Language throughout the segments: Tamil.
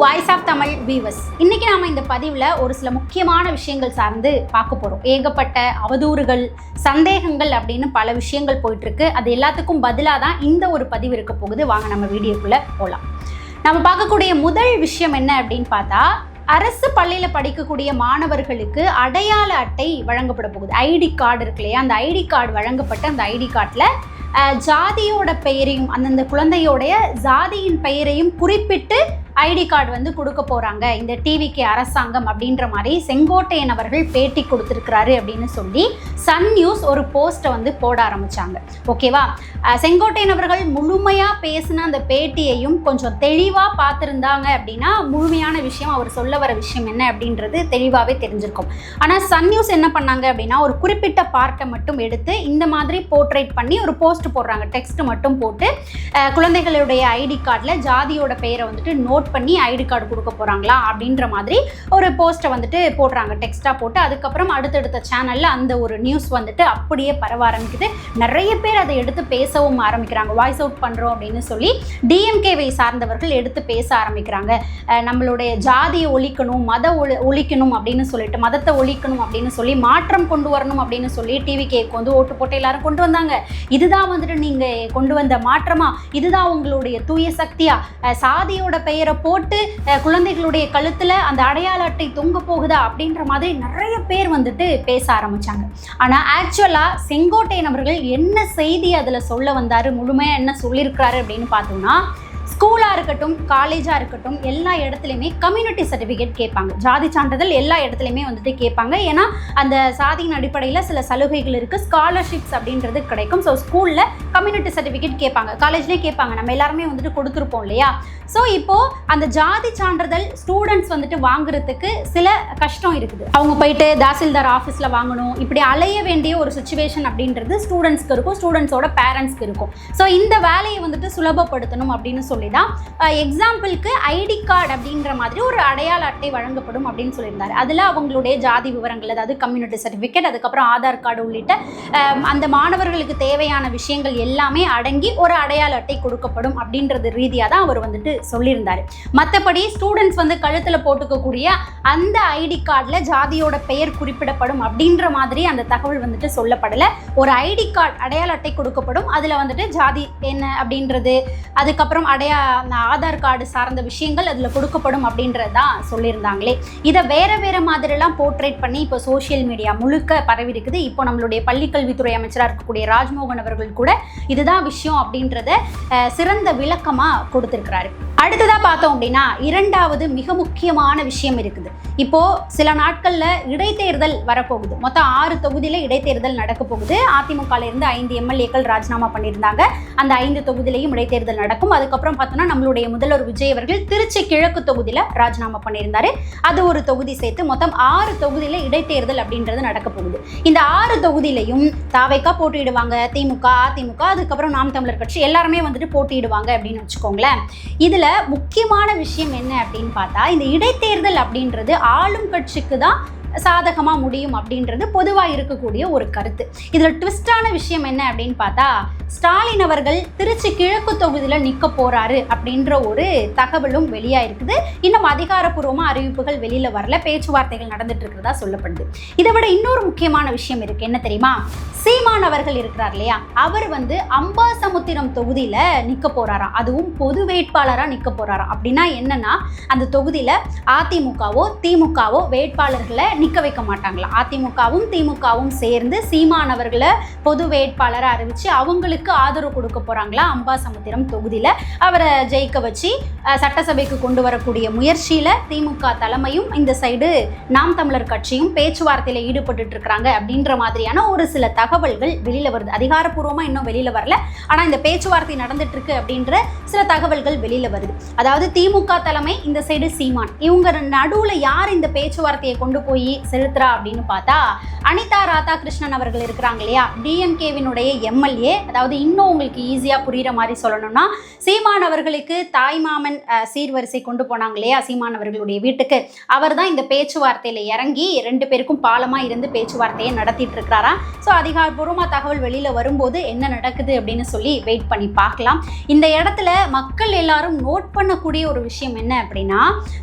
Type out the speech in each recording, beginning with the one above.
வாய்ஸ் ஆஃப் தமிழ் வீவர்ஸ், இன்னைக்கு நாம இந்த பதிவில் ஒரு சில முக்கியமான விஷயங்கள் சார்ந்து பார்க்க போகிறோம். ஏகப்பட்ட அவதூறுகள், சந்தேகங்கள் அப்படின்னு பல விஷயங்கள் போயிட்டு இருக்கு. அது எல்லாத்துக்கும் பதிலாக தான் இந்த ஒரு பதிவு இருக்க போகுது. வாங்க நம்ம வீடியோக்குள்ள போகலாம். நம்ம பார்க்கக்கூடிய முதல் விஷயம் என்ன அப்படின்னு பார்த்தா, அரசு பள்ளியில் படிக்கக்கூடிய மாணவர்களுக்கு அடையாள அட்டை வழங்கப்பட போகுது. ஐடி கார்டு இருக்கு இல்லையா, அந்த ஐடி கார்டு வழங்கப்பட்ட அந்த ஐடி கார்டில் ஜாதியோட பெயரையும் அந்தந்த குழந்தையோடைய ஜாதியின் பெயரையும் குறிப்பிட்டு ஐடி கார்டு கொடுக்க போகிறாங்க இந்த டிவிகே அரசாங்கம் அப்படின்ற மாதிரி செங்கோட்டையன் அவர்கள் பேட்டி கொடுத்துருக்கிறாரு அப்படின்னு சொல்லி சன் நியூஸ் ஒரு போஸ்ட்டை போட ஆரம்பித்தாங்க. ஓகேவா, செங்கோட்டையன் அவர்கள் முழுமையாக பேசின அந்த பேட்டியையும் கொஞ்சம் தெளிவாக பார்த்துருந்தாங்க அப்படின்னா முழுமையான விஷயம், அவர் சொல்ல வர விஷயம் என்ன அப்படின்றது தெளிவாகவே தெரிஞ்சிருக்கும். ஆனால் சன் நியூஸ் என்ன பண்ணாங்க அப்படின்னா, ஒரு குறிப்பிட்ட பார்ட்டை மட்டும் எடுத்து இந்த மாதிரி போர்ட்ரேட் பண்ணி ஒரு போஸ்ட் போடுறாங்க. டெக்ஸ்ட் மட்டும் போட்டு குழந்தைகளுடைய ஐடி கார்டில் ஜாதியோட பெயரை நோட் பண்ணி ஐடி கார்டு கொடுக்க போகிறாங்களா அப்படின்ற மாதிரி ஒரு போஸ்ட்டை போடுறாங்க, டெக்ஸ்ட்டாக போட்டு. அதுக்கப்புறம் அடுத்தடுத்த சேனலில் அந்த ஒரு நியூஸ் அப்படியே பரவ ஆரம்பிக்குது. நிறைய பேர் அதை எடுத்து பேசவும் ஆரம்பிக்கிறாங்க. வாய்ஸ் அவுட் பண்ணுறோம் அப்படின்னு சொல்லி டிஎம்கேவை சார்ந்தவர்கள் எடுத்து பேச ஆரம்பிக்கிறாங்க. நம்மளுடைய ஜாதியை ஒழிக்கணும், ஒழிக்கணும் அப்படின்னு சொல்லிட்டு, மதத்தை ஒழிக்கணும் அப்படின்னு சொல்லி, மாற்றம் கொண்டு வரணும் அப்படின்னு சொல்லி டிவிகேக்கு ஓட்டு போட்டு எல்லாரும் கொண்டு வந்தாங்க. இதுதான் நீங்கள் கொண்டு வந்த மாற்றமா, இதுதான் உங்களுடைய தூய சக்தியா, சாதியோட பெயரை போட்டு குழந்தைகளுடைய கழுத்துல அந்த அடையாள அட்டை தொங்க போகுதா அப்படின்ற மாதிரி நிறைய பேர் பேச ஆரம்பிச்சாங்க. ஆனா ஆக்சுவலா செங்கோட்டையன் அவர்கள் என்ன செய்தி அதுல சொல்ல வந்தாரு, முழுமையா என்ன சொல்லியிருக்கிறாரு அப்படின்னு பார்த்தோம்னா, ஸ்கூலாக இருக்கட்டும், காலேஜாக இருக்கட்டும், எல்லா இடத்துலையுமே கம்யூனிட்டி சர்டிஃபிகேட் கேட்பாங்க. ஜாதி சான்றிதழ் எல்லா இடத்துலையுமே கேட்பாங்க. ஏன்னா அந்த சாதியின் அடிப்படையில் சில சலுகைகள் இருக்குது, ஸ்காலர்ஷிப்ஸ் அப்படின்றது கிடைக்கும். ஸோ ஸ்கூலில் கம்யூனிட்டி சர்டிஃபிகேட் கேட்பாங்க, காலேஜ்லேயே கேட்பாங்க. நம்ம எல்லாருமே கொடுத்துருப்போம் இல்லையா. ஸோ இப்போது அந்த ஜாதி சான்றிதழ் ஸ்டூடெண்ட்ஸ் வாங்குறதுக்கு சில கஷ்டம் இருக்குது. அவங்க போயிட்டு தாசில்தார் ஆஃபீஸில் வாங்கணும், இப்படி அலைய வேண்டிய ஒரு சுச்சுவேஷன் அப்படின்றது ஸ்டூடெண்ட்ஸ்க்கு இருக்கும், ஸ்டூடெண்ட்ஸோட பேரண்ட்ஸ்க்கு இருக்கும். ஸோ இந்த வேலையை சுலபப்படுத்தணும் அப்படின்னு சொல்லி தான் எக்ஸாம்பிளுக்கு ஐடி கார்டு அப்படின்ற மாதிரி ஒரு அடையாள அட்டை வழங்கப்படும் அப்படின்னு சொல்லியிருந்தாரு. அதில் அவங்களுடைய ஜாதி விவரங்கள், அதாவது கம்யூனிட்டி சர்டிஃபிகேட், அதுக்கப்புறம் ஆதார் கார்டு உள்ளிட்ட அந்த மாணவர்களுக்கு தேவையான விஷயங்கள் எல்லாமே அடங்கி ஒரு அடையாள அட்டை கொடுக்கப்படும் அப்படின்றது ரீதியாக தான் அவர் சொல்லியிருந்தாரு. மற்றபடி ஸ்டூடெண்ட்ஸ் கழுத்தில் போட்டுக்கக்கூடிய அந்த ஐடி கார்டில் ஜாதியோட பெயர் குறிப்பிடப்படும் அப்படின்ற மாதிரி அந்த தகவல் சொல்லப்படலை. ஒரு ஐடி கார்டு அடையாள அட்டை கொடுக்கப்படும், அதில் ஜாதி என்ன அப்படின்றது, அதுக்கப்புறம் ஆதார் கார்டு சார்ந்த விஷயங்கள் அதில் கொடுக்கப்படும் அப்படின்றது தான் சொல்லியிருந்தாங்களே. இதை வேற மாதிரிலாம் போர்ட்ரேட் பண்ணி இப்போ சோஷியல் மீடியா முழுக்க பரவி இருக்குது. இப்போ நம்மளுடைய பள்ளிக்கல்வித்துறை அமைச்சராக இருக்கக்கூடிய ராஜ்மோகன் அவர்கள் கூட இதுதான் விஷயம் அப்படின்றத சிறந்த விளக்கமாக கொடுத்திருக்கிறாரு. அடுத்ததாக பார்த்தோம் அப்படின்னா, இரண்டாவது மிக முக்கியமான விஷயம் இருக்குது. இப்போ சில நாட்களில் இடைத்தேர்தல் வரப்போகுது. மொத்தம் 6 தொகுதியில் இடைத்தேர்தல் நடக்க போகுது. அதிமுகல இருந்து 5 எம்எல்ஏக்கள் ராஜினாமா பண்ணியிருந்தாங்க. அந்த 5 தொகுதியிலையும் இடைத்தேர்தல் நடக்கும். அதுக்கப்புறம் பார்த்தோம்னா நம்மளுடைய முதல்வர் விஜய் அவர்கள் திருச்சி கிழக்கு தொகுதியில் ராஜினாமா பண்ணியிருந்தாரு. அது ஒரு தொகுதி சேர்த்து மொத்தம் 6 தொகுதியில் இடைத்தேர்தல் அப்படின்றது நடக்க போகுது. இந்த 6 தொகுதியிலையும் தாவேக்கா போட்டியிடுவாங்க, திமுக, அதிமுக, அதுக்கப்புறம் நாம் தமிழர் கட்சி எல்லாருமே போட்டியிடுவாங்க அப்படின்னு வச்சுக்கோங்களேன். இதுல முக்கியமான விஷயம் என்ன அப்படின்னு பார்த்தா, இந்த இடைத்தேர்தல் அப்படின்றது ஆளும் கட்சிக்கு தான் சாதகமாக முடியும் அப்படின்றது பொதுவாக இருக்கக்கூடிய ஒரு கருத்து. இதில் ட்விஸ்டான விஷயம் என்ன அப்படின்னு பார்த்தா, ஸ்டாலின் அவர்கள் திருச்சி கிழக்கு தொகுதியில் நிற்க போகிறாரு அப்படின்ற ஒரு தகவலும் வெளியாக இருக்குது. இன்னும் அதிகாரப்பூர்வமாக அறிவிப்புகள் வெளியில் வரல, பேச்சுவார்த்தைகள் நடந்துட்டு இருக்கிறதா சொல்லப்படுது. இதை விட இன்னொரு முக்கியமான விஷயம் இருக்குது. என்ன தெரியுமா, சீமான் அவர்கள் இருக்கிறார் இல்லையா, அவர் அம்பாசமுத்திரம் தொகுதியில் நிற்க போகிறாராம். அதுவும் பொது வேட்பாளராக நிற்க போகிறாராம். அப்படின்னா என்னன்னா, அந்த தொகுதியில் அதிமுகவோ திமுகவோ வேட்பாளர்களை நிற்க வைக்க மாட்டாங்களா. அதிமுகவும் திமுகவும் சேர்ந்து சீமான் அவர்களை பொது வேட்பாளராக அறிவித்து அவங்களுக்கு ஆதரவு கொடுக்க போகிறாங்களா. அம்பாசமுத்திரம் தொகுதியில் அவரை ஜெயிக்க வச்சு சட்டசபைக்கு கொண்டு வரக்கூடிய முயற்சியில் திமுக தலைமையும் இந்த சைடு நாம் தமிழர் கட்சியும் பேச்சுவார்த்தையில் ஈடுபட்டு இருக்கிறாங்க அப்படின்ற மாதிரியான ஒரு சில தகவல்கள் வெளியில் வருது. அதிகாரப்பூர்வமாக இன்னும் வெளியில் வரல, ஆனால் இந்த பேச்சுவார்த்தை நடந்துட்டு இருக்கு அப்படின்ற சில தகவல்கள் வெளியில் வருது. அதாவது திமுக தலைமை, இந்த சைடு சீமான், இவங்க நடுவில் யார் இந்த பேச்சுவார்த்தையை கொண்டு போய் போய் செலுத்துறா அப்படின்னு பார்த்தா அனிதா ராதாகிருஷ்ணன் அவர்கள் இருக்கிறாங்க இல்லையா, டிஎம்கேவினுடைய எம்எல்ஏ. அதாவது இன்னும் உங்களுக்கு ஈஸியாக புரிகிற மாதிரி சொல்லணும்னா, சீமான் அவர்களுக்கு தாய்மாமன் சீர்வரிசை கொண்டு போனாங்க இல்லையா சீமான் அவர்களுடைய வீட்டுக்கு, அவர் தான் இந்த பேச்சுவார்த்தையில் இறங்கி 2 பேருக்கும் பாலமாக இருந்து பேச்சுவார்த்தையை நடத்திட்டு இருக்கிறாராம். ஸோ அதிகாரப்பூர்வமாக தகவல் வெளியில் வரும்போது என்ன நடக்குது அப்படின்னு சொல்லி வெயிட் பண்ணி பார்க்கலாம். இந்த இடத்துல மக்கள் எல்லாரும் நோட் பண்ணக்கூடிய ஒரு விஷயம் என்ன அப்படின்னா,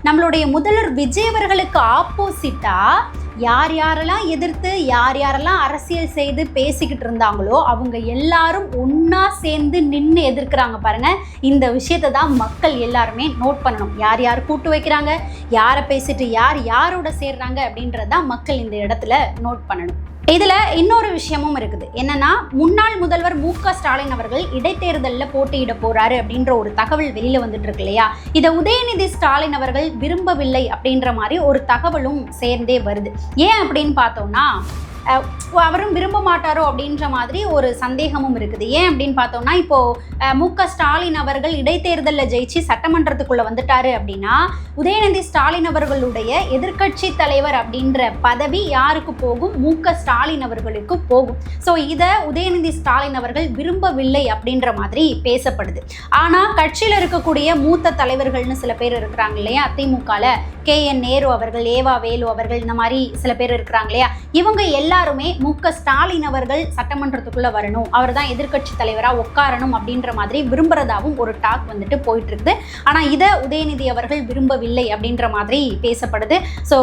நம்மளுடைய முதல்வர் விஜய் அவர்களுக்கு ஆப்போசிட்டாக யார் யாரெல்லாம் எதிர்த்து யார் யாரெல்லாம் அரசியல் செய்து பேசிக்கிட்டு இருந்தாங்களோ அவங்க எல்லாரும் ஒன்றா சேர்ந்து நின்று எதிர்க்கிறாங்க பாருங்க. இந்த விஷயத்தை தான் மக்கள் எல்லாருமே நோட் பண்ணணும். யார் யார் கூட்டு வைக்கிறாங்க, யாரை பேசிட்டு யார் யாரோட சேர்றாங்க அப்படின்றதான் மக்கள் இந்த இடத்துல நோட் பண்ணணும். இதில் இன்னொரு விஷயமும் இருக்குது. என்னன்னா, முன்னாள் முதல்வர் மு.க. ஸ்டாலின் அவர்கள் இடைத்தேர்தலில் போட்டியிட போறாரு அப்படின்ற ஒரு தகவல் வெளியில வந்துட்டு இருக்கு இல்லையா. இதை உதயநிதி ஸ்டாலின் அவர்கள் விரும்பவில்லை அப்படின்ற மாதிரி ஒரு தகவலும் சேர்ந்தே வருது. ஏன் அப்படின்னு பார்த்தோம்னா, அவரும் விரும்ப மாட்டாரோ அப்படின்ற மாதிரி ஒரு சந்தேகமும் இருக்குது. ஏன் அப்படின்னு பார்த்தோம்னா, இப்போது மு.க. ஸ்டாலின் அவர்கள் இடைத்தேர்தலில் ஜெயிச்சு சட்டமன்றத்துக்குள்ளே வந்துட்டாரு அப்படின்னா உதயநிதி ஸ்டாலின் அவர்களுடைய எதிர்க்கட்சி தலைவர் அப்படின்ற பதவி யாருக்கு போகும்? மு.க. ஸ்டாலின் அவர்களுக்கு போகும். ஸோ இதை உதயநிதி ஸ்டாலின் அவர்கள் விரும்பவில்லை அப்படின்ற மாதிரி பேசப்படுது. ஆனால் கட்சியில் இருக்கக்கூடிய மூத்த தலைவர்கள்னு சில பேர் இருக்கிறாங்க இல்லையா, திமுகவில் KN நேரு அவர்கள், ஏவா வேலு அவர்கள், இந்த மாதிரி சில பேர் இருக்கிறாங்க இல்லையா, இவங்க எல்லாருமே மு.க. ஸ்டாலின் அவர்கள் சட்டமன்றத்துக்குள்ள வரணும், அவர் தான் எதிர்க்கட்சி தலைவராக உட்காரணும் அப்படின்ற மாதிரி விரும்புறதாவும் ஒரு டாக் வந்துட்டு போயிட்டு இருக்குது. ஆனால் இதை உதயநிதி அவர்கள் விரும்பவில்லை அப்படின்ற மாதிரி பேசப்படுது. ஸோ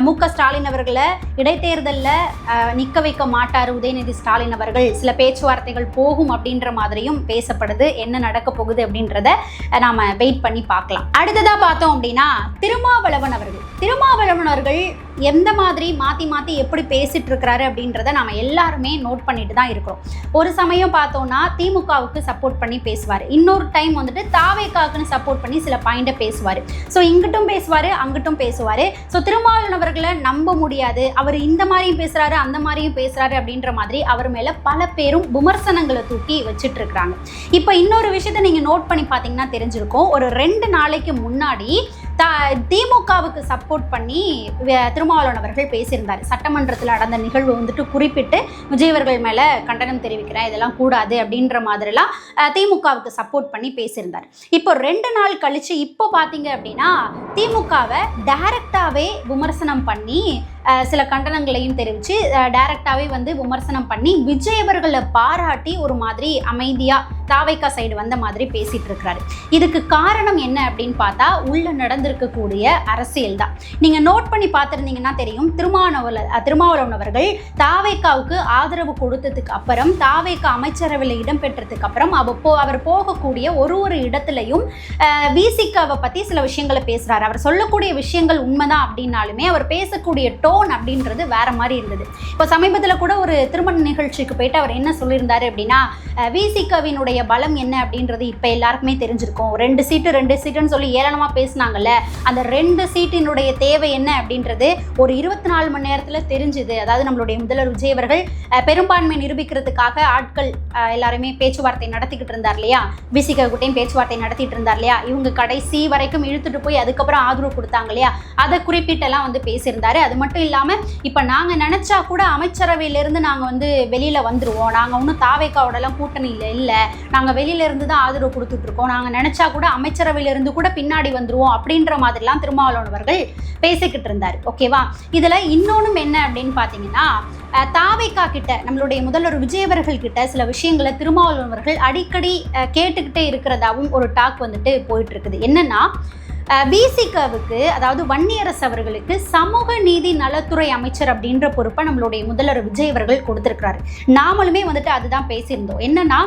மு.க. ஸ்டாலின் அவர்களை இடைத்தேர்தலில் நிற்க வைக்க மாட்டார் உதயநிதி ஸ்டாலின் அவர்கள், சில பேச்சுவார்த்தைகள் போகும் அப்படின்ற மாதிரியும் பேசப்படுது. என்ன நடக்க போகுது அப்படின்றத நாம வெயிட் பண்ணி பார்க்கலாம். அடுத்ததா பார்த்தோம் அப்படின்னா, திருமாவளவன் அவர்கள் எந்த மாதிரி மாற்றி மாற்றி எப்படி பேசிட்டு இருக்கிறாரு அப்படின்றத நாம எல்லாருமே நோட் பண்ணிட்டு தான் இருக்கிறோம். ஒரு சமயம் பார்த்தோம்னா திமுகவுக்கு சப்போர்ட் பண்ணி பேசுவார், இன்னொரு டைம் வந்துட்டு தாவேக்காவுக்குன்னு சப்போர்ட் பண்ணி சில பாயிண்டை பேசுவார். ஸோ இங்கிட்டும் பேசுவார், அங்கிட்டும் பேசுவார். ஸோ திருமாவளவன் அவர்களை நம்ப முடியாது, அவர் இந்த மாதிரியும் பேசுகிறாரு அந்த மாதிரியும் பேசுகிறாரு அப்படின்ற மாதிரி அவர் மேலே பல பேரும் விமர்சனங்களை தூக்கி வச்சுட்டு இருக்கிறாங்க. இப்போ இன்னொரு விஷயத்தை நீங்கள் நோட் பண்ணி பார்த்தீங்கன்னா தெரிஞ்சிருக்கும். ஒரு 2 நாளைக்கு முன்னாடி திமுகவுக்கு சப்போர்ட் பண்ணி திருமாவளவன் அவர்கள் பேசியிருந்தார். சட்டமன்றத்தில் நடந்த நிகழ்வு வந்துட்டு குறிப்பிட்டு விஜய் அவர்கள் மேலே கண்டனம் தெரிவிக்கிறேன், இதெல்லாம் கூடாது அப்படின்ற மாதிரிலாம் திமுகவுக்கு சப்போர்ட் பண்ணி பேசியிருந்தார். இப்போ 2 நாள் கழிச்சு இப்போ பார்த்தீங்க அப்படின்னா திமுகவை டைரக்டாகவே விமர்சனம் பண்ணி சில கண்டனங்களையும் தெரிவித்து டைரக்டாகவே வந்து விமர்சனம் பண்ணி விஜய் அவர்களை பாராட்டி ஒரு மாதிரி அமைதியாக தாவேக்கா சைடு வந்த மாதிரி பேசிட்டு இருக்கிறாரு. இதுக்கு காரணம் என்ன அப்படின்னு பார்த்தா, உள்ள நடந்திருக்கக்கூடிய அரசியல் தான். நீங்கள் நோட் பண்ணி பார்த்துருந்தீங்கன்னா தெரியும், திருமாவளவன் அவர்கள் தாவேக்காவுக்கு ஆதரவு கொடுத்ததுக்கு அப்புறம், தாவேக்கா அமைச்சரவையில் இடம்பெற்றதுக்கு அப்புறம் அவர் போகக்கூடிய ஒரு இடத்துலையும் விசிகாவை பற்றி சில விஷயங்களை பேசுகிறார். அவர் சொல்லக்கூடிய விஷயங்கள் உண்மைதான் அப்படின்னாலுமே அவர் பேசக்கூடிய டோன் அப்படின்றது வேற மாதிரி இருந்தது. இப்போ சமீபத்தில் கூட ஒரு திருமண நிகழ்ச்சிக்கு போயிட்டு அவர் என்ன சொல்லியிருந்தாரு அப்படின்னா, விசிகாவினுடைய பலம் என்ன அப்படின்றது இப்போ எல்லாருக்குமே தெரிஞ்சிருக்கும். 2 சீட்டுன்னு சொல்லி ஏளனமாக பேசினாங்கல்ல, அந்த 2 சீட்டினுடைய தேவை என்ன அப்படின்றது ஒரு 24 மணி நேரத்தில் தெரிஞ்சுது. அதாவது நம்மளுடைய முதல்வர் விஜய் அவர்கள் பெரும்பான்மை நிரூபிக்கிறதுக்காக ஆட்கள் எல்லாருமே பேச்சுவார்த்தை நடத்திக்கிட்டு இருந்தார் இல்லையா, விசிகாவுக்கிட்டையும் பேச்சுவார்த்தை நடத்திட்டு இருந்தார் இல்லையா, இவங்க கடைசி வரைக்கும் இழுத்துட்டு போய் அதுக்கப்புறம் ஆதரவு கொடுத்தாங்க இல்லையா, அதை குறிப்பிட்டெல்லாம் வந்து பேசியிருந்தாரு. அது மட்டும் இல்லாமல் இப்போ நாங்கள் நினச்சா கூட அமைச்சரவையிலேருந்து நாங்கள் வந்து வெளியில் வந்துடுவோம், நாங்கள் ஒன்றும் தாவேக்காவோடலாம் கூட்டணியில் இல்லை, நாங்கள் வெளியிலேருந்து தான் ஆதரவு கொடுத்துட்ருக்கோம், நாங்கள் நினச்சா கூட அமைச்சரவையிலேருந்து கூட பின்னாடி வந்துடுவோம் அப்படின்ற மாதிரிலாம் திருமாவளவன் அவர்கள் பேசிக்கிட்டு இருந்தார். ஓகேவா. இதில் இன்னொன்றும் என்ன அப்படின்னு பார்த்தீங்கன்னா, தாவேக்கா கிட்ட நம்மளுடைய முதல்வர் விஜய் அவர்கள் கிட்ட சில விஷயங்களை திருமாவளவன் அவர்கள் அடிக்கடி கேட்டுக்கிட்டே இருக்கிறதாவும் ஒரு டாக் வந்துட்டு போயிட்டு இருக்குது. என்னன்னா, விசிகாவுக்கு அதாவது வன்னியரசு அவர்களுக்கு சமூக நீதி நலத்துறை அமைச்சர் அப்படின்ற பொறுப்பை நம்மளுடைய முதல்வர் விஜய் அவர்கள் கொடுத்திருக்கிறாரு. நாமளுமே வந்துட்டு அதுதான் பேசியிருந்தோம். என்னன்னா,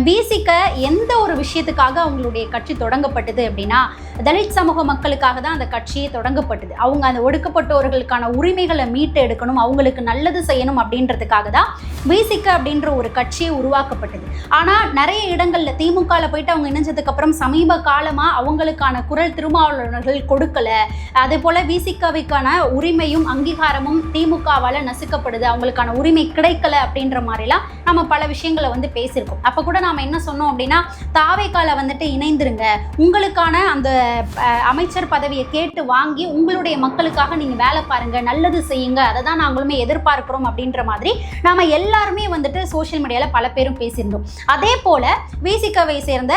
பிசிக எந்த ஒரு விஷயத்துக்காக அவங்களுடைய கட்சி தொடங்கப்பட்டது அப்படின்னா, தலித் சமூக மக்களுக்காக தான் அந்த கட்சியை தொடங்கப்பட்டது. அவங்க அந்த ஒடுக்கப்பட்டவர்களுக்கான உரிமைகளை மீட்டு எடுக்கணும், அவங்களுக்கு நல்லது செய்யணும் அப்படின்றதுக்காக தான் பிசிக அப்படின்ற ஒரு கட்சியை உருவாக்கப்பட்டது. ஆனால் நிறைய இடங்களில் திமுகவில் போயிட்டு அவங்க இணைஞ்சதுக்கப்புறம் சமீப காலமாக அவங்களுக்கான குரல் திருமாவளவர்கள் கொடுக்கலை. அதே போல் பிசிகவிற்கான உரிமையும் அங்கீகாரமும் திமுகவால் நசுக்கப்படுது, அவங்களுக்கான உரிமை கிடைக்கல அப்படின்ற மாதிரிலாம் நம்ம பல விஷயங்களை வந்து பேசியிருக்கோம். அப்போ கூட நாம என்ன சொன்னோம் அப்படின்னா, தாவேக்கால வந்துட்டு இணைந்துருங்க, உங்களுக்கான அந்த அமைச்சர் பதவியை கேட்டு வாங்கி உங்களுடைய மக்களுக்காக நீங்க வேலை பாருங்க, நல்லது செய்யுங்க, அதை தான் நாங்களுமே எதிர்பார்க்கிறோம் அப்படின்ற மாதிரி நாம எல்லாருமே வந்துட்டு சோசியல் மீடியால பல பேரும் பேசியிருந்தோம். அதே போல விசிகவை சேர்ந்த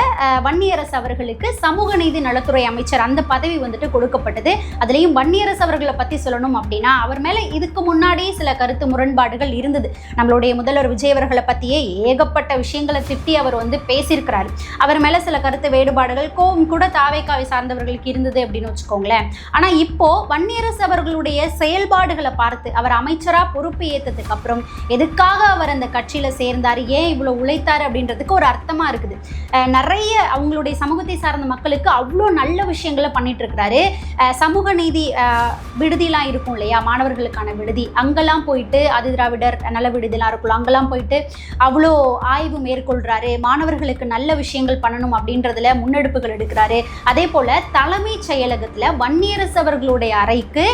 வன்னியரசு அவர்களுக்கு சமூக நீதி நலத்துறை அமைச்சர் அந்த பதவி வந்துட்டு கொடுக்கப்பட்டது. அதுலயும் வன்னியரசு அவர்களை பத்தி சொல்லணும் அப்படின்னா, அவர் மேல இதுக்கு முன்னாடி சில கருத்து முரண்பாடுகள் இருந்தது. நம்மளுடைய முதல்வர் விஜய் அவர்களை பத்தியே ஏகப்பட்ட விஷயங்களை திட்டி அவர் வந்து பேசியிருக்கிறாரு. அவர் மேல சில கருத்து வேறுபாடுகள் கோவம் கூட தாவேக்காவை சார்ந்தவர்களுக்கு இருந்தது அப்படின்னு வச்சுக்கோங்களேன். ஆனா இப்போ வன்னியரசு அவர்களுடைய செயல்பாடுகளை பார்த்து அவர் அமைச்சரா பொறுப்பு ஏற்றதுக்கு அப்புறம் எதுக்காக அவர் அந்த கட்சியில சேர்ந்தாரு, ஏன் இவ்வளவு உழைத்தாரு அப்படின்றதுக்கு ஒரு அர்த்தமா இருக்குது. நிறைய அவங்களுடைய சமூகத்தை சார்ந்த மக்களுக்கு அவ்வளோ நல்ல விஷயங்களை பண்ணிட்டு இருக்கிறாரு. சமூக நீதி விடுதிலாம் இருக்கும் இல்லையா, மாணவர்களுக்கான விடுதி, அங்கெல்லாம் போயிட்டு திராவிடர் நல்ல விடுதிலாம் இருக்குல்ல, அங்கெல்லாம் போயிட்டு அவ்வளோ ஆய்வு மேற்கொள்றாரு. மாணவர்களுக்கு நல்ல விஷயங்கள் பண்ணணும் அப்படின்றதுல முன்னெடுப்புகள் எடுக்கிறாரு. அதே போல தலைமை செயலகத்துல வன்னியரசு அவர்களுடைய அறைக்கு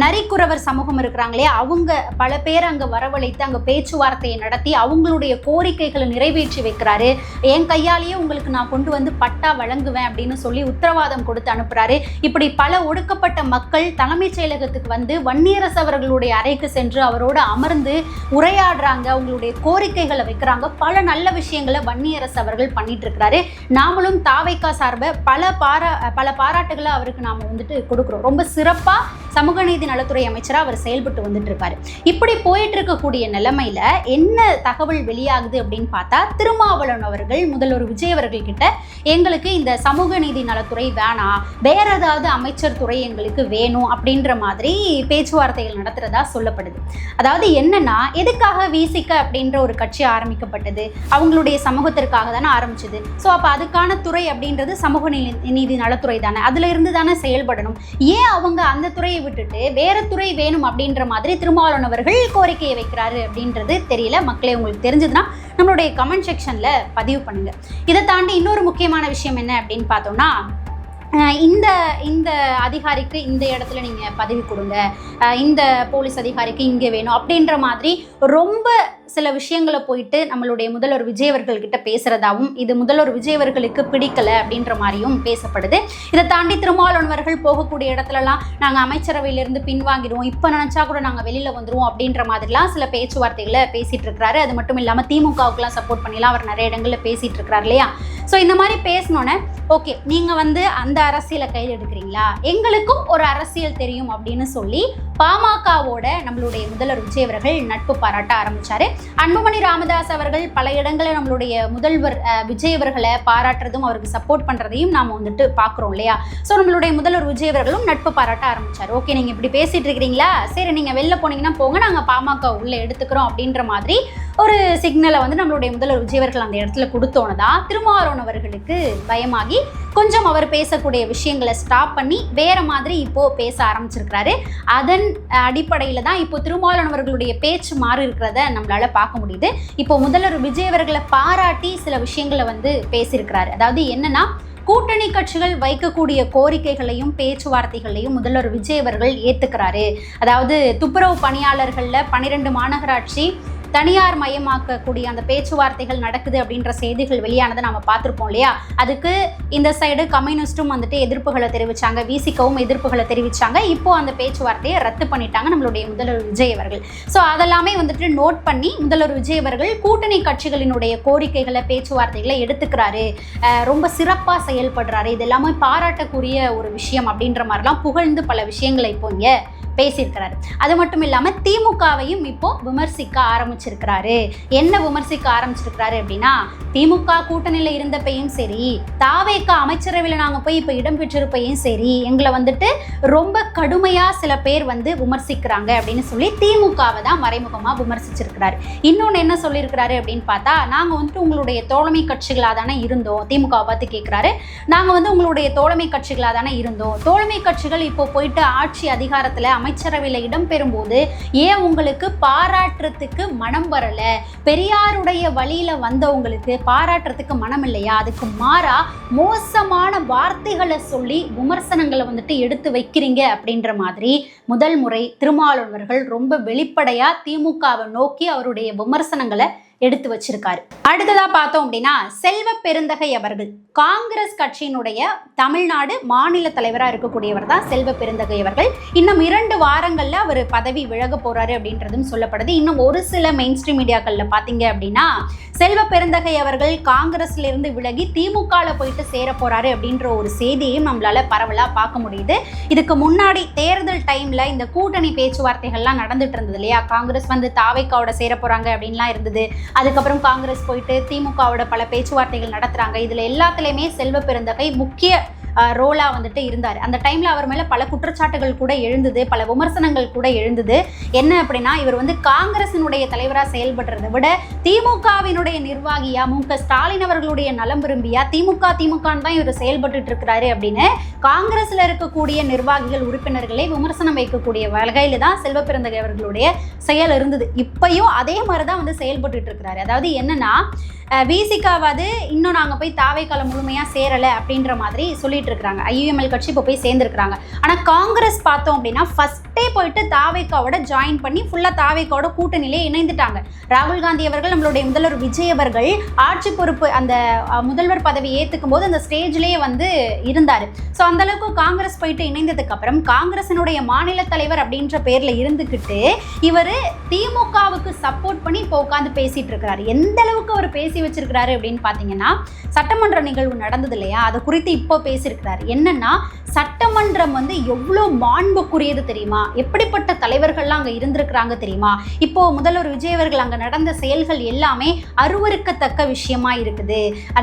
நரிக்குறவர் சமூகம் இருக்கிறாங்களே, அவங்க பல பேர் அங்க வரவழைத்து அங்க பேச்சுவார்த்தையை நடத்தி அவங்களுடைய கோரிக்கைகளை நிறைவேற்றி வைக்கிறாரு. என் கையாலேயே உங்களுக்கு நான் கொண்டு வந்து பட்டா வழங்குவேன் அப்படின்னு சொல்லி உத்தரவாதம் கொடுத்து அனுப்புறாரு. இப்படி பல ஒடுக்கப்பட்ட மக்கள் தலைமை செயலகத்துக்கு வந்து வன்னியரசு அவர்களுடைய அறைக்கு சென்று அவரோட அமர்ந்து உரையாடுறாங்க, அவங்களுடைய கோரிக்கைகளை வைக்கிறாங்க. பல நல்ல விஷயங்களை வன்னியரசு அவர்கள் பண்ணிட்டு இருக்கிறாரு. நாமளும் தாவேக்கா சார்பை பல பாராட்டுகளை அவருக்கு நாம வந்துட்டு கொடுக்குறோம். ரொம்ப சிறப்பா சமூக நீதி நலத்துறை அமைச்சரா அவர் செயல்பட்டு வந்துட்டு இருக்காரு. இப்படி போயிட்டு இருக்கக்கூடிய நிலைமையில என்ன தகவல் வெளியாகுது அப்படின்னு பார்த்தா, திருமாவளவன் அவர்கள் முதல்வர் விஜய் அவர்கள் கிட்ட எங்களுக்கு இந்த சமூக நீதி நலத்துறை வேணாம், வேற ஏதாவது அமைச்சர் துறை எங்களுக்கு வேணும் அப்படின்ற மாதிரி பேச்சுவார்த்தைகள் நடத்துறதா சொல்லப்படுது. அதாவது என்னன்னா, எதுக்காக விசிக அப்படின்ற ஒரு கட்சி ஆரம்பிக்கப்பட்டது, அவங்களுடைய சமூகத்திற்காக தானே ஆரம்பிச்சது. ஸோ அப்போ அதுக்கான துறை அப்படின்றது சமூக நீதி நலத்துறை தானே, அதுல இருந்து தானே செயல்படணும். ஏன் அவங்க அந்த துறையை விட்டுட்டு வேற துறை வேணும் அப்படின்ற மாதிரி திருமாவளவன் அவர்கள் கோரிக்கையை வைக்கிறாரு அப்படின்றது தெரியல. மக்களே, உங்களுக்கு தெரிஞ்சதுன்னா நம்மளுடைய கமெண்ட் செக்ஷன்ல பதிவு பண்ணுங்க. இதை தாண்டி இன்னொரு முக்கியமான விஷயம் என்ன அப்படின்னு பார்த்தோம்னா, இந்த அதிகாரிக்கு இந்த இடத்துல நீங்கள் பதவி கொடுங்க, இந்த போலீஸ் அதிகாரிக்கு இங்கே வேணும் அப்படின்ற மாதிரி ரொம்ப சில விஷயங்களை போயிட்டு நம்மளுடைய முதல்வர் விஜய் அவர்கள்கிட்ட பேசுறதாவும், இது முதல்வர் விஜய் அவர்களுக்கு பிடிக்கல அப்படின்ற மாதிரியும் பேசப்படுது. இதை தாண்டி திருமாவளவன் அவர்கள் போகக்கூடிய இடத்துலலாம் நாங்கள் அமைச்சரவையிலிருந்து பின்வாங்கிடுவோம், இப்போ நினச்சா கூட நாங்கள் வெளியில் வந்துடுவோம் அப்படின்ற மாதிரிலாம் சில பேச்சுவார்த்தைகளை பேசிகிட்டு இருக்கிறாரு. அது மட்டும் இல்லாமல் திமுகவுக்குலாம் சப்போர்ட் பண்ணிலாம் அவர் நிறைய இடங்களில் பேசிகிட்டு இருக்கிறார் இல்லையா. ஸோ இந்த மாதிரி பேசினோன்னே, ஓகே நீங்கள் வந்து அந்த அரசியலை கையில் எடுக்கிறீங்களா, எங்களுக்கும் ஒரு அரசியல் தெரியும் அப்படின்னு சொல்லி பாமகவோட நம்மளுடைய முதல்வர் விஜய் அவர்கள் நட்பு பாராட்ட ஆரம்பிச்சாரு. அன்புமணி ராமதாஸ் அவர்கள் பல இடங்களில் நம்மளுடைய முதல்வர் விஜய் அவர்களை பாராட்டுறதும் அவருக்கு சப்போர்ட் பண்றதையும் நாம வந்துட்டு பாக்குறோம் இல்லையா. ஸோ நம்மளுடைய முதல்வர் விஜய் அவர்களும் நட்பு பாராட்ட ஆரம்பிச்சாரு. ஓகே, நீங்க இப்படி பேசிட்டு இருக்கிறீங்களா, சரி நீங்க வெளில போனீங்கன்னா போங்க, நாங்க பாமக உள்ள எடுத்துக்கிறோம் அப்படின்ற மாதிரி ஒரு சிக்னலை வந்து நம்மளுடைய முதல்வர் விஜய் அவர்கள் அந்த இடத்துல கொடுத்தோன்னதான் திருமாவளவன் அவர்களுக்கு பயமாகி கொஞ்சம் அவர் பேசக்கூடிய விஷயங்களை ஸ்டாப் பண்ணி வேற மாதிரி இப்போ பேச ஆரம்பிச்சிருக்கிறாரு. அதன் அடிப்படையில தான் இப்போ திருமாவளவன் அவர்களுடைய பேச்சு மாறி இருக்கிறத நம்மளால பார்க்க முடியுது. இப்போ முதல்வர் விஜய் அவர்களை பாராட்டி சில விஷயங்களை வந்து பேசியிருக்கிறாரு. அதாவது என்னன்னா, கூட்டணி கட்சிகள் வைக்கக்கூடிய கோரிக்கைகளையும் பேச்சுவார்த்தைகளையும் முதல்வர் விஜய் அவர்கள் ஏத்துக்கிறாரு. அதாவது துப்புரவு பணியாளர்கள்ல 12 மாநகராட்சி தனியார் மயமாக்கக்கூடிய அந்த பேச்சுவார்த்தைகள் நடக்குது அப்படின்ற செய்திகள் வெளியானதை நம்ம பார்த்துருப்போம் இல்லையா. அதுக்கு இந்த சைடு கம்யூனிஸ்டும் வந்துட்டு எதிர்ப்புகளை தெரிவிச்சாங்க, விசிகவும் எதிர்ப்புகளை தெரிவிச்சாங்க. இப்போ அந்த பேச்சுவார்த்தையை ரத்து பண்ணிட்டாங்க நம்மளுடைய முதல்வர் விஜய் அவர்கள். ஸோ அதெல்லாமே வந்துட்டு நோட் பண்ணி முதல்வர் விஜய் அவர்கள் கூட்டணி கட்சிகளினுடைய கோரிக்கைகளை பேச்சுவார்த்தைகளை எடுத்துக்கிறாரு, ரொம்ப சிறப்பாக செயல்படுறாரு, இது எல்லாமே பாராட்டக்கூடிய ஒரு விஷயம் அப்படின்ற மாதிரிலாம் புகழ்ந்து பல விஷயங்களை இப்போ இங்கே பேசியிருக்கிறாரு. அது மட்டும் இல்லாமல் திமுகவையும் இப்போ விமர்சிக்க ஆரம்பிச்சிருக்கிறாரு. என்ன விமர்சிக்க ஆரம்பிச்சிருக்கிறாரு அப்படின்னா, திமுக கூட்டணியில் இருந்தப்பையும் சரி, தாவேக அமைச்சரவையில் நாங்கள் போய் இப்போ இடம் பெற்றிருப்பையும் சரி, எங்களை வந்துட்டு ரொம்ப கடுமையாக சில பேர் வந்து விமர்சிக்கிறாங்க அப்படின்னு சொல்லி திமுகவை தான் மறைமுகமாக விமர்சிச்சிருக்கிறாரு. இன்னொன்று என்ன சொல்லியிருக்கிறாரு அப்படின்னு பார்த்தா, நாங்கள் வந்துட்டு உங்களுடைய தோழமை கட்சிகளாக தானே இருந்தோம், திமுகவை பார்த்து கேட்குறாரு, நாங்கள் வந்து உங்களுடைய தோழமை கட்சிகளாக தானே இருந்தோம், தோழமை கட்சிகள் இப்போ போயிட்டு ஆட்சி அதிகாரத்தில் அமைச்சரவையில் இடம்பெறும் போது ஏன் உங்களுக்கு பாராட்டுறதுக்கு மனம் வரல, பெரியாருடைய வழியில வந்தவங்களுக்கு பாராட்டுறதுக்கு மனம் இல்லையா, அதுக்கு மாறா மோசமான வார்த்தைகளை சொல்லி விமர்சனங்களை வந்துட்டு எடுத்து வைக்கிறீங்க அப்படின்ற மாதிரி முதல் முறை திருமாவளவன் அவர்கள் ரொம்ப வெளிப்படையா திமுகவை நோக்கி அவருடைய விமர்சனங்களை எடுத்து வச்சிருக்காரு. அடுத்ததா பார்த்தோம் அப்படின்னா செல்வ பெருந்தகை அவர்கள் காங்கிரஸ் கட்சியினுடைய தமிழ்நாடு மாநில தலைவராக இருக்கக்கூடியவர் தான் செல்வ பெருந்தகை அவர்கள். இன்னும் 2 வாரங்கள்ல அவர் பதவி விலக போறாரு அப்படின்றதும் சொல்லப்படுது. இன்னும் ஒரு சில மெயின் ஸ்ட்ரீம் மீடியாக்கள்ல பாத்தீங்க அப்படின்னா செல்வ பெருந்தகை அவர்கள் காங்கிரஸ்ல இருந்து விலகி திமுகல போயிட்டு சேர போறாரு அப்படின்ற ஒரு செய்தியையும் நம்மளால பரவலா பார்க்க முடியுது. இதுக்கு முன்னாடி தேர்தல் டைம்ல இந்த கூட்டணி பேச்சுவார்த்தைகள்லாம் நடந்துட்டு இருந்தது இல்லையா, காங்கிரஸ் வந்து தாவேக்காவோட சேர போறாங்க அப்படின்லாம் இருந்தது. அதுக்கப்புறம் காங்கிரஸ் போயிட்டு திமுகவோட பல பேச்சுவார்த்தைகள் நடத்துறாங்க. இதுல எல்லாத்துலயுமே செல்வ பெருந்தகை முக்கிய ரோலா வந்துட்டு இருந்தார். அந்த டைம்ல அவர் மேல பல குற்றச்சாட்டுகள் கூட எழுந்தது, பல விமர்சனங்கள் கூட எழுந்தது. என்ன அப்படின்னா, இவர் வந்து காங்கிரசினுடைய தலைவராக செயல்படுறதை விட திமுகவினுடைய நிர்வாகியா, மு.க. ஸ்டாலின் அவர்களுடைய நலம் விரும்பியா திமுகன்னு தான் இவர் செயல்பட்டு இருக்கிறாரு அப்படின்னு காங்கிரஸ்ல இருக்கக்கூடிய நிர்வாகிகள் உறுப்பினர்களை விமர்சனம் வைக்கக்கூடிய வகையில தான் செல்வ பெருந்தகை அவர்களுடைய செயல் இருந்தது. இப்பயும் அதே மாதிரிதான் வந்து செயல்பட்டு இருக்கிறாரு. அதாவது என்னன்னா, விசிகாவது இன்னும் நாங்கள் போய் தாவேக்கால முழுமையாக சேரலை அப்படின்ற மாதிரி சொல்லிட்டு இருக்கிறாங்க. ஐயுஎம்எல் கட்சி இப்போ போய் சேர்ந்துருக்கிறாங்க. ஆனால் காங்கிரஸ் பார்த்தோம் அப்படின்னா ஃபர்ஸ்டே போயிட்டு தாவேக்காவோட ஜாயின் பண்ணி ஃபுல்லாக தாவேக்காவோட கூட்டணியிலே இணைந்துட்டாங்க. ராகுல் காந்தி அவர்கள், நம்மளுடைய முதல்வர் விஜய் அவர்கள் ஆட்சி பொறுப்பு அந்த முதல்வர் பதவி ஏற்றுக்கும் போது அந்த ஸ்டேஜ்லேயே வந்து இருந்தார். ஸோ அந்தளவுக்கு காங்கிரஸ் போயிட்டு இணைந்ததுக்கு அப்புறம் காங்கிரசினுடைய மாநில தலைவர் அப்படின்ற பேரில் இருந்துக்கிட்டு இவர் திமுகவுக்கு சப்போர்ட் பண்ணி இப்போ உட்காந்து பேசிட்டு இருக்கிறாரு. எந்த அளவுக்கு அவர் பேசி வச்சிருக்கிறாரு அப்படின்னு பாத்தீங்கன்னா, சட்டமன்ற நிகழ்வு நடந்தது இல்லையா, அது குறித்து இப்போ பேசியிருக்கிறாரு. என்னன்னா, சட்டமன்றம் வந்து எவ்வளோ மாண்புக்குரியது தெரியுமா, எப்படிப்பட்ட தலைவர்கள்லாம் அங்கே இருந்திருக்கிறாங்க தெரியுமா, இப்போ முதல்வர் விஜய் அவர்கள் அங்கே நடந்த செயல்கள் எல்லாமே அருவருக்கத்தக்க விஷயமா இருக்குது,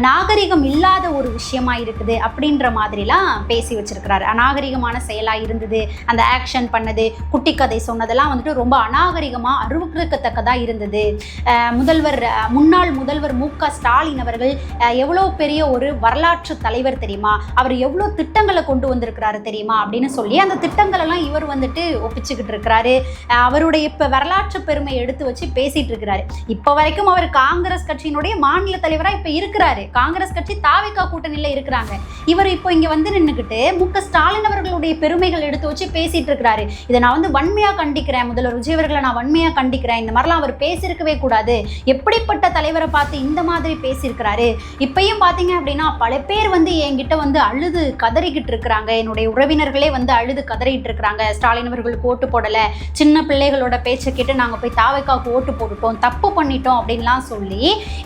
நாகரிகம் இல்லாத ஒரு விஷயமா இருக்குது அப்படின்ற மாதிரிலாம் பேசி வச்சிருக்கிறாரு. அநாகரிகமான செயலா இருந்தது, அந்த ஆக்ஷன் பண்ணது, குட்டி கதை சொன்னதெல்லாம் வந்துட்டு ரொம்ப அநாகரிகமா அருவருக்கத்தக்கதா இருந்தது. முன்னாள் முதல்வர் மு.க. ஸ்டாலின் அவர்கள் எவ்வளோ பெரிய ஒரு வரலாற்று தலைவர் தெரியுமா, அவர் எவ்வளோ திட்டங்களை கொண்டு வந்திருக்கிறாரு தெரியுமா அப்படின்னு சொல்லி அந்த திட்டங்கள் எல்லாம் இவர் வந்துட்டு ஒப்பிச்சுக்கிட்டு இருக்கிறாரு. அவருடைய இப்ப வரலாற்று பெருமை எடுத்து வச்சு பேசிட்டு இருக்கிறாரு. இப்ப வரைக்கும் அவர் காங்கிரஸ் கட்சியினுடைய மாநில தலைவரா இப்ப இருக்கிறாரு. காங்கிரஸ் கட்சி தாவேக்கா கூட்டணியில இருக்கிறாங்க. இவர் இப்போ இங்க வந்து நின்றுக்கிட்டு மு.க. ஸ்டாலின் அவர்களுடைய பெருமைகள் எடுத்து வச்சு பேசிட்டு இருக்கிறாரு. இதை நான் வந்து வன்மையா கண்டிக்கிறேன், முதல்வர் விஜய் அவர்களை நான் வன்மையா கண்டிக்கிறேன், இந்த மாதிரிலாம் அவர் பேசியிருக்கவே கூடாது, எப்படிப்பட்ட தலைவரை பார்த்து இந்த மாதிரி பேசியிருக்கிறாரு. இப்பயும் பாத்தீங்க அப்படின்னா பல பேர் வந்து என்கிட்ட வந்து அழுது கதறிக்கிட்டு இருக்கிறாங்க. என்னுடைய உறவினர்களே வந்து அழுது கதறிட்டு இருக்கிறாங்க. ஸ்டாலின் அவர்களுக்கு ஓட்டு போடல, சின்ன பிள்ளைகளோட பேச்சை கேட்டு நாங்க போய் தாவேக்காவுக்கு ஓட்டு போட்டுட்டோம், தப்பு பண்ணிட்டோம் அப்படின்லாம் சொல்லி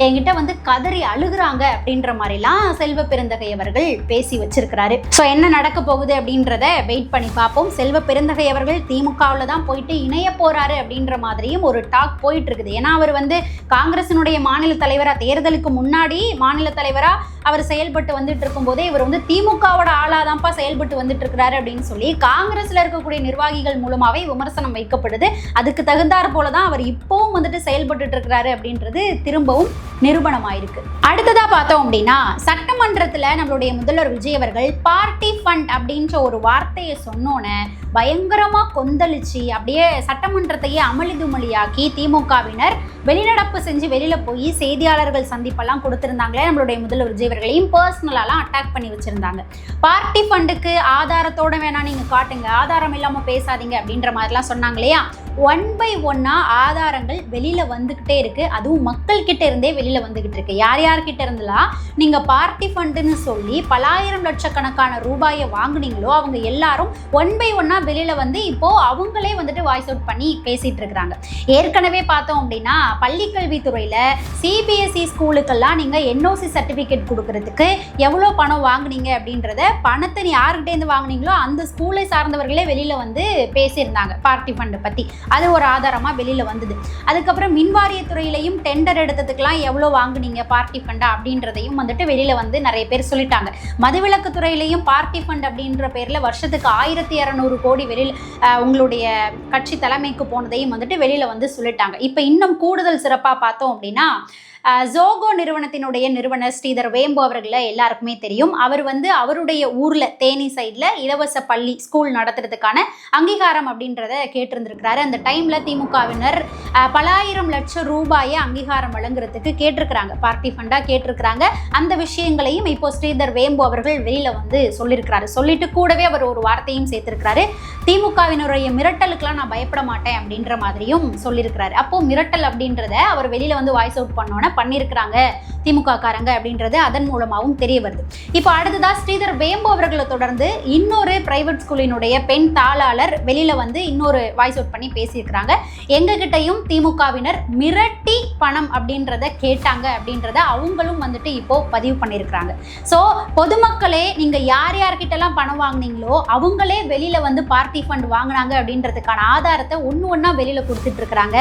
என்கிட்ட வந்து கதறி அழுகுறாங்க அப்படின்ற மாதிரிலாம் செல்வ பெருந்தகை அவர்கள் பேசி வச்சிருக்கிறாரு. ஸோ என்ன நடக்க போகுது அப்படின்றத வெயிட் பண்ணி பார்ப்போம். செல்வ பெருந்தகை அவர்கள் திமுகவில் தான் போயிட்டு இணைய போறாரு அப்படின்ற மாதிரியும் ஒரு டாக் போயிட்டு இருக்குது. ஏன்னா அவர் வந்து காங்கிரசினுடைய மாநில தலைவரா, தேர்தலுக்கு முன்னாடி மாநில தலைவரா அவர் செயல்பட்டு வந்துட்டு இருக்கும் போதே இவர் வந்து திமுகவோட ஆளாதான்ப்பா செயல்பட்டு வந்துட்டு இருக்கிறாரு அப்படின்னு சொல்லி காங்கிரஸ்ல இருக்கக்கூடிய நிர்வாகிகள் மூலமாவே விமர்சனம் வைக்கப்படுது. அதுக்கு தகுந்தாற் போலதான் அவர் இப்பவும் வந்துட்டு செயல்பட்டு இருக்கிறாரு அப்படின்றது திரும்பவும் நிரூபணமாயிருக்கு. அடுத்ததா பார்த்தோம் அப்படின்னா, சட்டமன்றத்துல நம்மளுடைய முதல்வர் விஜய் அவர்கள் பார்ட்டி ஃபண்ட் அப்படின்ற ஒரு வார்த்தையை சொன்னோன்னே பயங்கரமா கொந்தளிச்சு அப்படியே சட்டமன்றத்தையே அமளிதுமளியாக்கி திமுகவினர் வெளிநடப்பு செஞ்சு வெளியில போய் செய்தியாளர்கள் சந்திப்பெல்லாம் கொடுத்திருந்தாங்களே, நம்மளுடைய முதல்வர் விஜய் அவர்களையும் பர்சனலாலாம் அட்டாக் பண்ணி வச்சிருந்தாங்க. பார்ட்டி ஃபண்டுக்கு ஆதாரத்தோட வேணா நீங்க காட்டுங்க, ஆதாரம் இல்லாம பேசாதீங்க அப்படின்ற மாதிரிலாம் சொன்னாங்க இல்லையா. 1 by 1 ஆதாரங்கள் வெளியில வந்துகிட்டே இருக்கு. அதுவும் மக்கள் கிட்ட இருந்தே வெளியில வந்துகிட்டு இருக்கு. யார் யார்கிட்ட இருந்தெல்லாம் நீங்க பார்ட்டி ஃபண்டுன்னு சொல்லி பலாயிரம் லட்சக்கணக்கான ரூபாயை வாங்குனீங்களோ அவங்க எல்லாரும் 1 by 1 வெளியில வந்து இப்போ அவங்களே வந்துட்டு வாய்ஸ் அவுட் பண்ணி பேசிட்டு இருக்கிறாங்க. ஏற்கனவே பார்த்தோம் அப்படின்னா பள்ளிக்கல்வித்துறையில சிபிஎஸ்இ ஸ்கூலுக்கெல்லாம் நீங்க என்ஓசி சர்டிபிகேட் கொடுக்கறதுக்கு எவ்வளோ பணம் வாங்குனீங்க அப்படின்றத, பணத்தை நீ யாருக்கிட்டே இருந்து வாங்குனீங்களோ அந்த ஸ்கூலை சார்ந்தவர்களே வெளியில வந்து பேசியிருந்தாங்க பார்ட்டி ஃபண்டை பத்தி. அது ஒரு ஆதாரமா வெளியில வந்தது. அதுக்கப்புறம் மின்வாரியத்துறையிலையும் டெண்டர் எடுத்ததுக்கெல்லாம் எவ்வளோ வாங்குனீங்க பார்ட்டி ஃபண்டா அப்படின்றதையும் வந்துட்டு வெளியில வந்து நிறைய பேர் சொல்லிட்டாங்க. மதுவிலக்கு துறையிலையும் பார்ட்டி ஃபண்ட் அப்படின்ற பேர்ல வருஷத்துக்கு 1200 கோடி வெளியில உங்களுடைய கட்சி தலைமைக்கு போனதையும் வந்துட்டு வெளியில வந்து சொல்லிட்டாங்க. இப்போ இன்னும் கூடுதல் சிறப்பா பார்த்தோம் அப்படின்னா, ஜோகோ நிறுவனத்தினுடைய நிறுவனர் ஸ்ரீதர் வேம்பு அவர்களை எல்லாருக்குமே தெரியும். அவர் அவருடைய ஊர்ல தேனி சைட்ல இலவச பள்ளி ஸ்கூல் நடத்துறதுக்கான அங்கீகாரம் அப்படின்றத கேட்டிருந்திருக்கிறாரு. அந்த டைம்ல திமுகவினர் பல ஆயிரம் லட்சம் ரூபாயை அங்கீகாரம் வழங்குறதுக்கு கேட்டிருக்கிறாங்க, பார்ட்டி ஃபண்டா கேட்டிருக்கிறாங்க. அந்த விஷயங்களையும் இப்போ ஸ்ரீதர் வேம்பு அவர்கள் வெளியில சொல்லியிருக்கிறாரு. சொல்லிட்டு கூடவே அவர் ஒரு வார்த்தையும் சேர்த்திருக்கிறாரு, திமுகவினுடைய மிரட்டலுக்கெல்லாம் நான் பயப்பட மாட்டேன் அப்படின்ற மாதிரியும் சொல்லியிருக்கிறாரு. அப்போ மிரட்டல் அப்படின்றத அவர் வெளியில வாய்ஸ் அவுட் பண்ணோன்னு பண்ணியிருக்கிறாங்க திமுக காரங்க அப்படின்றது அதன் மூலமாகவும் தெரிய வருது. இப்போ அடுத்ததா ஸ்ரீதர் வேம்பு அவர்களை தொடர்ந்து இன்னொரு பிரைவேட் ஸ்கூலினுடைய பெண் தாளாளர் வெளியில இன்னொரு வாய்ஸ் அவுட் பண்ணி பேசியிருக்கிறாங்க. எங்ககிட்டையும் திமுகவினர் மிரட்டி பணம் அப்படின்றத கேட்டாங்க அப்படின்றத அவங்களும் இப்போ பதிவு பண்ணியிருக்கிறாங்க. ஸோ பொதுமக்களே நீங்க யார் யார்கிட்டலாம் பணம் வாங்கினீங்களோ அவங்களே வெளியில பார்ட்டி ஃபண்ட் வாங்கினாங்க அப்படின்றதுக்கான ஆதாரத்தை ஒண்ணா வெளியில கொடுத்துட்டு இருக்கிறாங்க.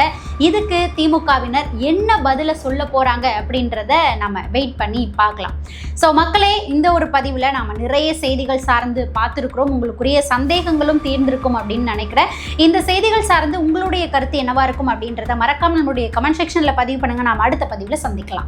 இதுக்கு திமுகவினர் என்ன பதில சொல்ல போறாங்க அப்படின்றத நம்ம வெயிட் பண்ணி பார்க்கலாம். ஸோ மக்களே, இந்த ஒரு பதிவில் நாம் நிறைய செய்திகள் சார்ந்து பார்த்துருக்குறோம். உங்களுக்குரிய சந்தேகங்களும் தீர்ந்திருக்கும் அப்படின்னு நினைக்கிறேன். இந்த செய்திகள் சார்ந்து உங்களுடைய கருத்து என்னவா இருக்கும் அப்படின்றத மறக்காம நம்மளுடைய கமெண்ட் செக்ஷனில் பதிவு பண்ணுங்க. நாம் அடுத்த பதிவில் சந்திக்கலாம்.